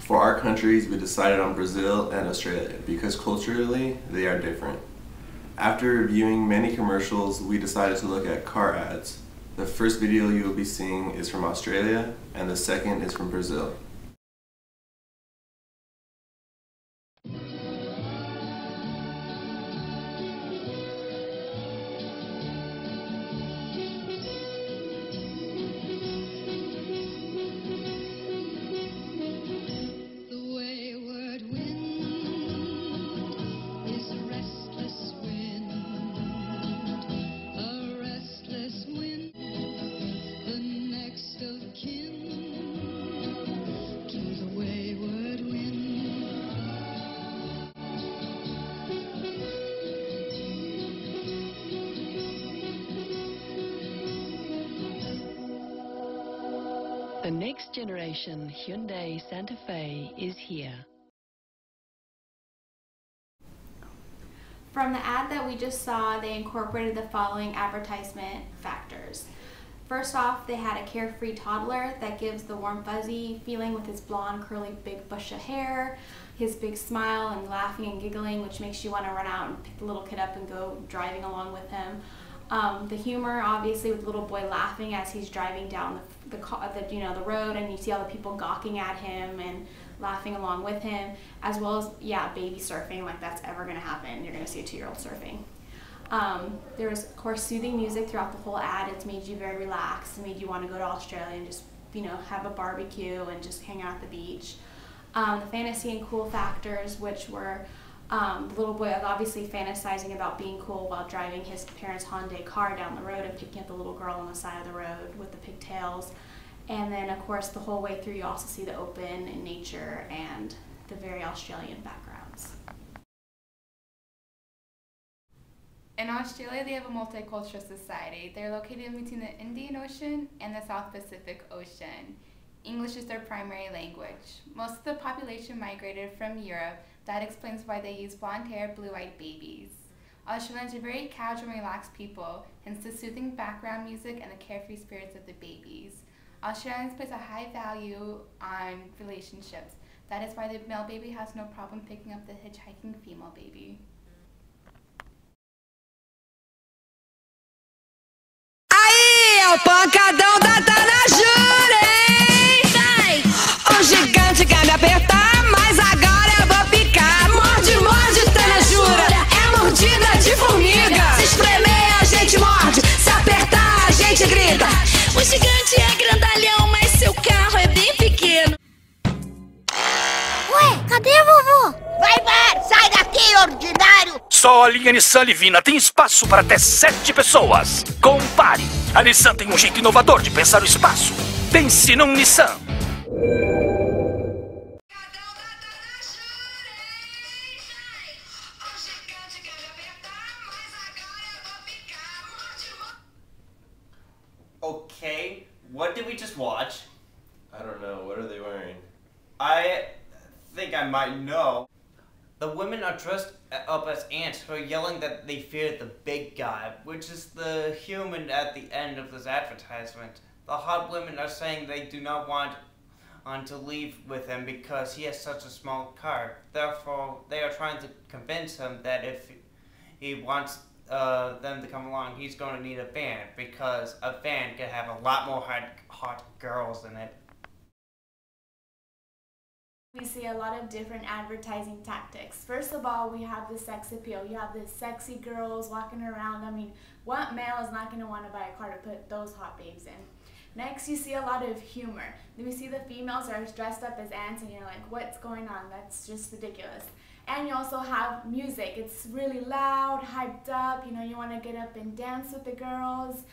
For our countries, we decided on Brazil and Australia because culturally they are different. After reviewing many commercials, we decided to look at car ads. The first video you will be seeing is from Australia and the second is from Brazil. The next generation Hyundai Santa Fe is here. From the ad that we just saw, they incorporated the following advertisement factors. First off, they had a carefree toddler that gives the warm fuzzy feeling with his blonde, curly, big bush of hair, his big smile and laughing and giggling, which makes you want to run out and pick the little kid up and go driving along with him. The humor, obviously, with the little boy laughing as he's driving down the road, and you see all the people gawking at him and laughing along with him, as well as, yeah, baby surfing, like that's ever going to happen. You're going to see a 2-year-old surfing. There was, of course, soothing music throughout the whole ad. It's made you very relaxed. It made you want to go to Australia and just, have a barbecue and just hang out at the beach. The fantasy and cool factors, which were the little boy obviously fantasizing about being cool while driving his parents' Hyundai car down the road and picking up the little girl on the side of the road with the pigtails. And then, of course, the whole way through you also see the open and nature and the very Australian backgrounds. In Australia, they have a multicultural society. They're located in between the Indian Ocean and the South Pacific Ocean. English is their primary language. Most of the population migrated from Europe. That explains why they use blonde hair, blue-eyed babies. Australians are very casual and relaxed people, hence the soothing background music and the carefree spirits of the babies. Australians place a high value on relationships. That is why the male baby has no problem picking up the hitchhiking female baby. Aí é o pancadão da Tanajura, hein? Vai! O gigante quer me apertar, mas agora eu vou picar. Morde, morde, Tanajura, é mordida de formiga. Se espremer a gente morde, se apertar a gente grita. O gigante é grandalhão, mas seu carro é bem pequeno. Ué, cadê a vovó? Vai, sai daqui, ordinário! Só a linha Nissan Livina tem espaço para até 7 pessoas. Compare! A Nissan tem um jeito inovador de pensar o espaço. Pense num Nissan. Okay, what did we just watch? I don't know, what are they wearing? I think I might know. The women are dressed up as ants who are yelling that they fear the big guy, which is the human at the end of this advertisement. The hot women are saying they do not want to leave with him because he has such a small car. Therefore, they are trying to convince him that if he wants them to come along, he's going to need a van, because a van can have a lot more hot girls in it. We see a lot of different advertising tactics. First of all, we have the sex appeal. You have the sexy girls walking around. I mean, what male is not going to want to buy a car to put those hot babes in? Next, you see a lot of humor. Then we see the females are dressed up as ants and you're like, what's going on? That's just ridiculous. And you also have music. It's really loud, hyped up. You want to get up and dance with the girls.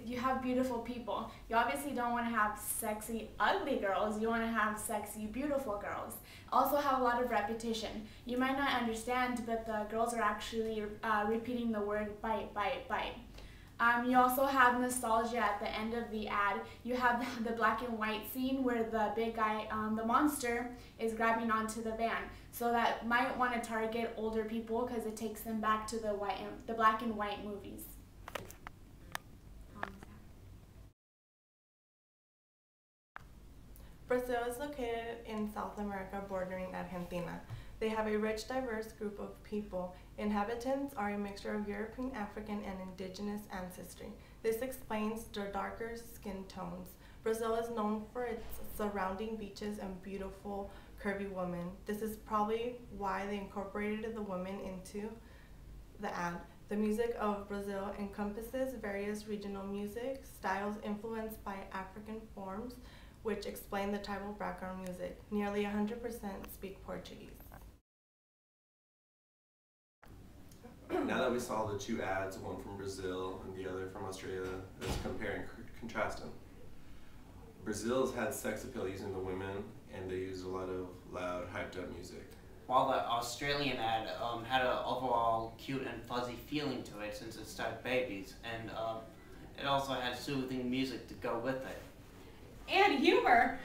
You have beautiful people. You obviously don't want to have sexy, ugly girls. You want to have sexy, beautiful girls. Also have a lot of repetition. You might not understand, but the girls are actually repeating the word bite, bite, bite. You also have nostalgia at the end of the ad. You have the black and white scene where the big guy, the monster, is grabbing onto the van. So that might want to target older people because it takes them back to the black and white movies. For Brazil is located in South America bordering Argentina. They have a rich, diverse group of people. Inhabitants are a mixture of European, African, and indigenous ancestry. This explains their darker skin tones. Brazil is known for its surrounding beaches and beautiful, curvy women. This is probably why they incorporated the women into the ad. The music of Brazil encompasses various regional music styles influenced by African forms, which explain the tribal background music. Nearly 100% speak Portuguese. Now that we saw the two ads, one from Brazil and the other from Australia, let's compare and contrast them. Brazil's had sex appeal using the women, and they use a lot of loud, hyped up music. While the Australian ad had an overall cute and fuzzy feeling to it since it starred babies, and it also had soothing music to go with it. And humor!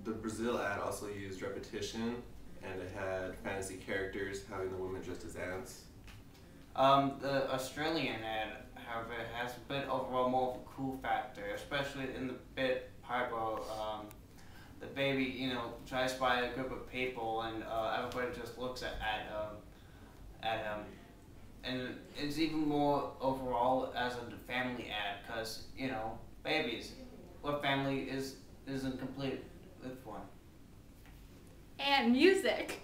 The Brazil ad also used repetition, and it had fantasy characters having the women dressed as ants. The Australian ad, however, has a bit overall more of a cool factor, especially in the bit part where the baby, drives by a group of people and everybody just looks at him. And it's even more overall as a family ad, because, babies, what family isn't complete with one? And music!